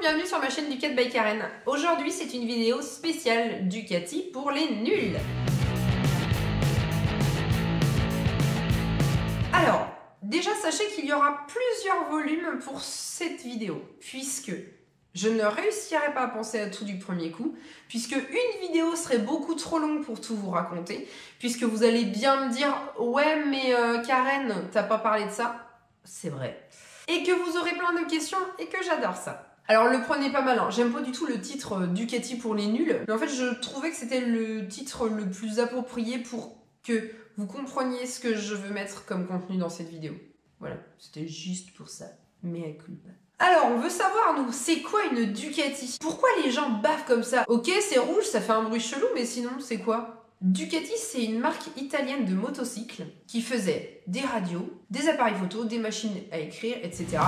bienvenue sur ma chaîne Ducati by Karen. Aujourd'hui, c'est une vidéo spéciale Ducati pour les nuls. Alors, déjà sachez qu'il y aura plusieurs volumes pour cette vidéo, puisque je ne réussirai pas à penser à tout du premier coup, puisque une vidéo serait beaucoup trop longue pour tout vous raconter, puisque vous allez bien me dire « Ouais, mais Karen, t'as pas parlé de ça ?» C'est vrai. Et que vous aurez plein de questions et que j'adore ça. Alors le prenez pas mal, hein. J'aime pas du tout le titre Ducati pour les nuls, mais en fait je trouvais que c'était le titre le plus approprié pour que vous compreniez ce que je veux mettre comme contenu dans cette vidéo. Voilà, c'était juste pour ça. Mea culpa. Alors, on veut savoir, nous, c'est quoi une Ducati? Pourquoi les gens baffent comme ça? Ok, c'est rouge, ça fait un bruit chelou, mais sinon, c'est quoi? Ducati, c'est une marque italienne de motocycles qui faisait des radios, des appareils photo, des machines à écrire, etc.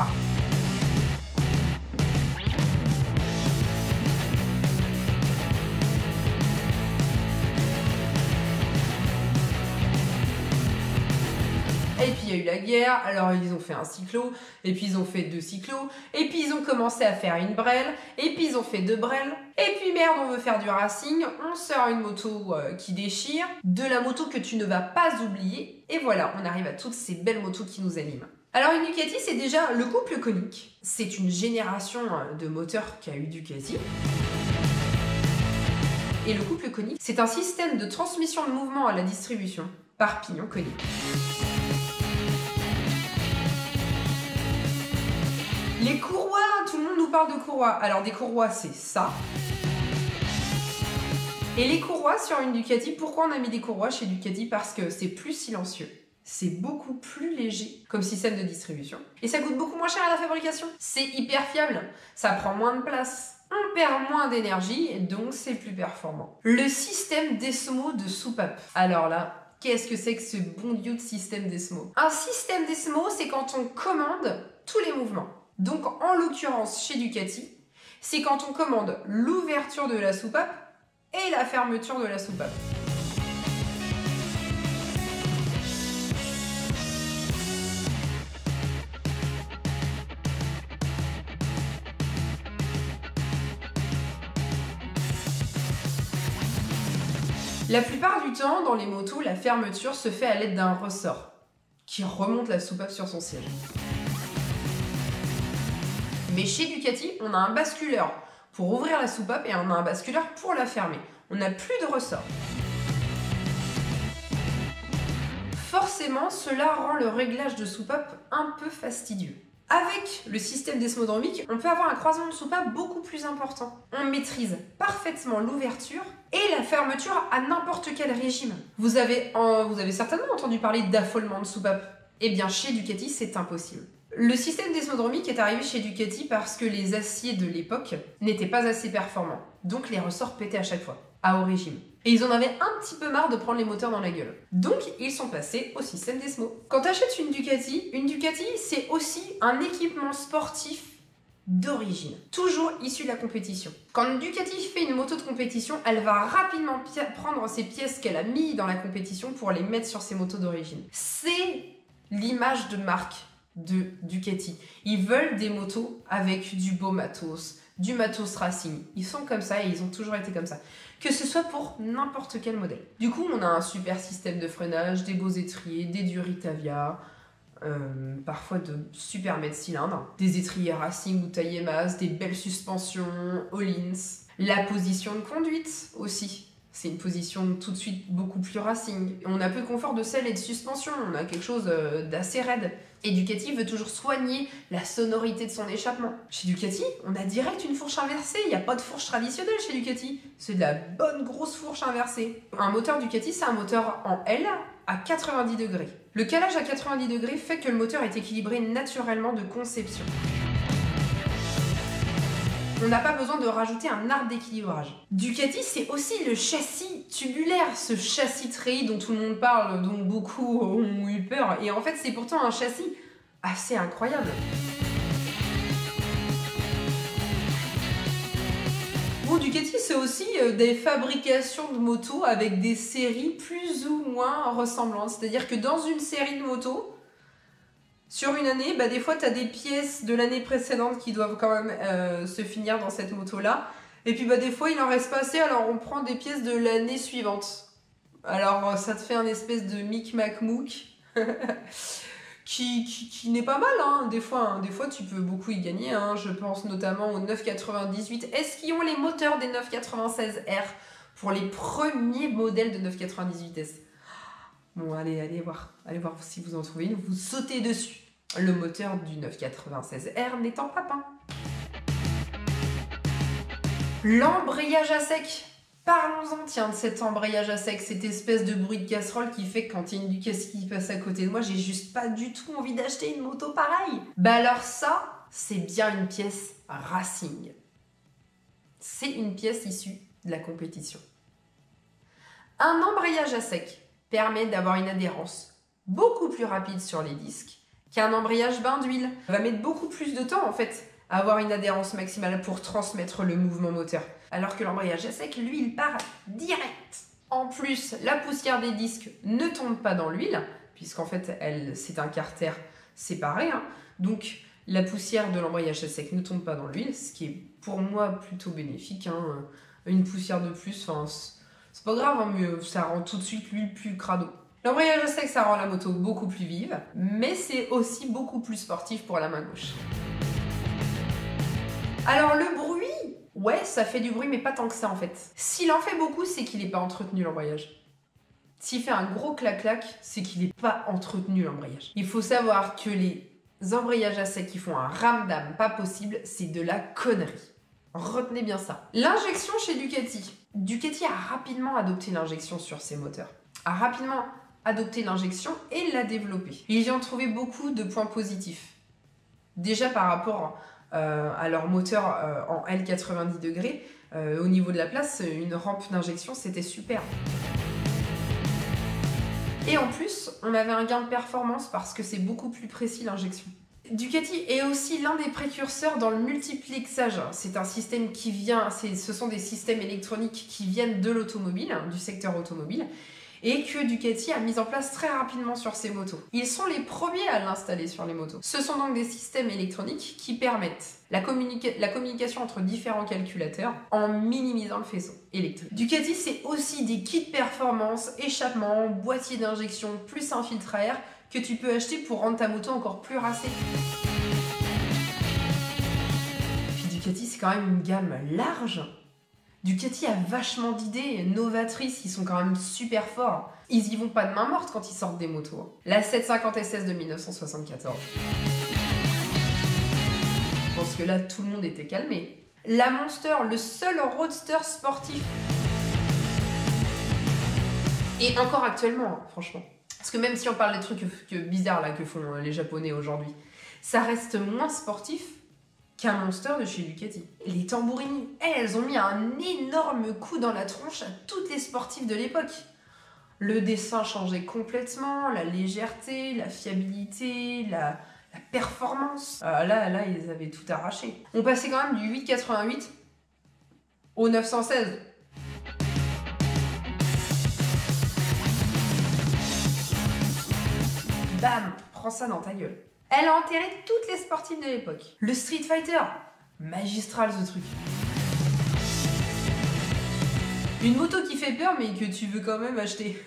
Et puis il y a eu la guerre, alors ils ont fait un cyclo, et puis ils ont fait deux cyclos, et puis ils ont commencé à faire une brelle, et puis ils ont fait deux brelles, et puis merde, on veut faire du racing, on sort une moto qui déchire, de la moto que tu ne vas pas oublier, et voilà, on arrive à toutes ces belles motos qui nous animent. Alors une Ducati, c'est déjà le couple conique, c'est une génération de moteurs qu'a eu Ducati. Et le couple conique, c'est un système de transmission de mouvement à la distribution par pignon conique. Les courroies, tout le monde nous parle de courroies. Alors des courroies, c'est ça. Et les courroies sur une Ducati, pourquoi on a mis des courroies chez Ducati? Parce que c'est plus silencieux. C'est beaucoup plus léger comme système de distribution. Et ça coûte beaucoup moins cher à la fabrication. C'est hyper fiable. Ça prend moins de place. On perd moins d'énergie, donc c'est plus performant. Le système Desmo de soupape. Alors là, qu'est-ce que c'est que ce bon Dieu de système Desmo? Un système Desmo, c'est quand on commande tous les mouvements. Donc en l'occurrence chez Ducati, c'est quand on commande l'ouverture de la soupape et la fermeture de la soupape. La plupart du temps, dans les motos, la fermeture se fait à l'aide d'un ressort qui remonte la soupape sur son siège. Mais chez Ducati, on a un basculeur pour ouvrir la soupape et on a un basculeur pour la fermer. On n'a plus de ressort. Forcément, cela rend le réglage de soupape un peu fastidieux. Avec le système desmodromique, on peut avoir un croisement de soupape beaucoup plus important. On maîtrise parfaitement l'ouverture et la fermeture à n'importe quel régime. Vous avez certainement entendu parler d'affolement de soupape. Eh bien, chez Ducati, c'est impossible. Le système desmodromique est arrivé chez Ducati parce que les aciers de l'époque n'étaient pas assez performants. Donc les ressorts pétaient à chaque fois, à haut régime. Et ils en avaient un petit peu marre de prendre les moteurs dans la gueule. Donc ils sont passés au système Desmo. Quand tu achètes une Ducati c'est aussi un équipement sportif d'origine, toujours issu de la compétition. Quand une Ducati fait une moto de compétition, elle va rapidement prendre ces pièces qu'elle a mis dans la compétition pour les mettre sur ses motos d'origine. C'est l'image de marque de Ducati. Ils veulent des motos avec du beau matos, du matos racing. Ils sont comme ça et ils ont toujours été comme ça. Que ce soit pour n'importe quel modèle. Du coup, on a un super système de freinage, des beaux étriers, des Duritavia, parfois de super mètres cylindres, des étriers racing ou taille masse, des belles suspensions, all-ins, la position de conduite aussi. C'est une position tout de suite beaucoup plus racing. On a peu de confort de selle et de suspension, on a quelque chose d'assez raide. Et Ducati veut toujours soigner la sonorité de son échappement. Chez Ducati, on a direct une fourche inversée, il n'y a pas de fourche traditionnelle chez Ducati. C'est de la bonne grosse fourche inversée. Un moteur Ducati, c'est un moteur en L à 90 degrés. Le calage à 90 degrés fait que le moteur est équilibré naturellement de conception. On n'a pas besoin de rajouter un arbre d'équilibrage. Ducati, c'est aussi le châssis tubulaire, ce châssis treillis dont tout le monde parle, dont beaucoup ont eu peur. Et en fait, c'est pourtant un châssis assez incroyable. Bon, Ducati, c'est aussi des fabrications de motos avec des séries plus ou moins ressemblantes. C'est-à-dire que dans une série de motos, Sur une année, des fois, tu as des pièces de l'année précédente qui doivent quand même se finir dans cette moto-là. Et puis, des fois, il en reste pas assez, alors on prend des pièces de l'année suivante. Alors, ça te fait un espèce de mic-mac-mouk qui n'est pas mal, hein. Des fois, tu peux beaucoup y gagner, hein. Je pense notamment aux 998S qui ont les moteurs des 996R pour les premiers modèles de 998S. Bon, allez voir si vous en trouvez une, vous sautez dessus. Le moteur du 996R n'étant pas peint. L'embrayage à sec. Parlons-en, tiens, de cet embrayage à sec, cette espèce de bruit de casserole qui fait que quand il y a une Ducati qui passe à côté de moi, j'ai juste pas du tout envie d'acheter une moto pareille. Alors ça, c'est bien une pièce racing. C'est une pièce issue de la compétition. Un embrayage à sec permet d'avoir une adhérence beaucoup plus rapide sur les disques qu'un embrayage bain d'huile. Va mettre beaucoup plus de temps en fait à avoir une adhérence maximale pour transmettre le mouvement moteur. Alors que l'embrayage à sec, lui, il part direct. En plus, la poussière des disques ne tombe pas dans l'huile, puisqu'en fait, c'est un carter séparé. Hein. Donc, la poussière de l'embrayage à sec ne tombe pas dans l'huile, ce qui est pour moi plutôt bénéfique. Hein. Une poussière de plus, c'est pas grave, hein, mais ça rend tout de suite l'huile plus crado. L'embrayage à sec, ça rend la moto beaucoup plus vive, mais c'est aussi beaucoup plus sportif pour la main gauche. Alors le bruit, ouais, ça fait du bruit, mais pas tant que ça en fait. S'il en fait beaucoup, c'est qu'il n'est pas entretenu l'embrayage. S'il fait un gros clac-clac, c'est qu'il n'est pas entretenu l'embrayage. Il faut savoir que les embrayages à sec qui font un ramdam pas possible, c'est de la connerie. Retenez bien ça. L'injection chez Ducati. Ducati a rapidement adopté l'injection sur ses moteurs. A rapidement adopté l'injection et l'a développée. Ils y ont trouvé beaucoup de points positifs. Déjà par rapport à leur moteur en L90°, au niveau de la place, une rampe d'injection, c'était super. Et en plus, on avait un gain de performance parce que c'est beaucoup plus précis l'injection. Ducati est aussi l'un des précurseurs dans le multiplexage. C'est un système qui vient, ce sont des systèmes électroniques qui viennent de l'automobile, du secteur automobile, et que Ducati a mis en place très rapidement sur ses motos. Ils sont les premiers à l'installer sur les motos. Ce sont donc des systèmes électroniques qui permettent la communication entre différents calculateurs en minimisant le faisceau électrique. Ducati, c'est aussi des kits performance, échappement, boîtier d'injection, plus un filtre à air que tu peux acheter pour rendre ta moto encore plus racée. Puis Ducati, c'est quand même une gamme large. Ducati a vachement d'idées novatrices, ils sont quand même super forts. Ils y vont pas de main morte quand ils sortent des motos. La 750 SS de 1974. Je pense que là, tout le monde était calmé. La Monster, le seul roadster sportif. Et encore actuellement, franchement. Parce que même si on parle des trucs bizarres là, que font les Japonais aujourd'hui, ça reste moins sportif qu'un Monster de chez Ducati. Les Tamburini, elles ont mis un énorme coup dans la tronche à toutes les sportives de l'époque. Le dessin changeait complètement, la légèreté, la fiabilité, la performance. Là, ils avaient tout arraché. On passait quand même du 888 au 916. Bam, prends ça dans ta gueule. Elle a enterré toutes les sportives de l'époque. Le Street Fighter, magistral ce truc. Une moto qui fait peur mais que tu veux quand même acheter.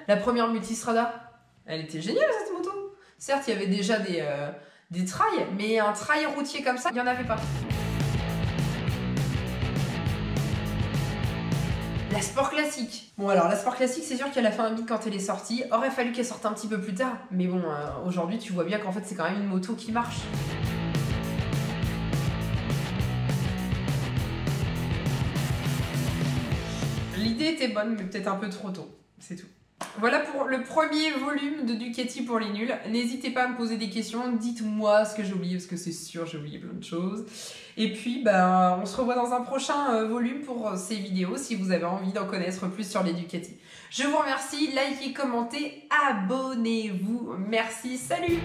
La première Multistrada, elle était géniale cette moto. Certes, il y avait déjà des trails, mais un trail routier comme ça, il n'y en avait pas. La Sport Classique. Bon alors, la Sport Classique, c'est sûr qu'elle a fait un bide quand elle est sortie. Aurait fallu qu'elle sorte un petit peu plus tard. Mais bon, aujourd'hui, tu vois bien qu'en fait, c'est quand même une moto qui marche. L'idée était bonne, mais peut-être un peu trop tôt. C'est tout. Voilà pour le premier volume de Ducati pour les nuls. N'hésitez pas à me poser des questions, dites-moi ce que j'ai oublié, parce que c'est sûr j'ai oublié plein de choses. Et puis on se revoit dans un prochain volume pour ces vidéos si vous avez envie d'en connaître plus sur les Ducati. Je vous remercie, likez, commentez, abonnez-vous. Merci, salut!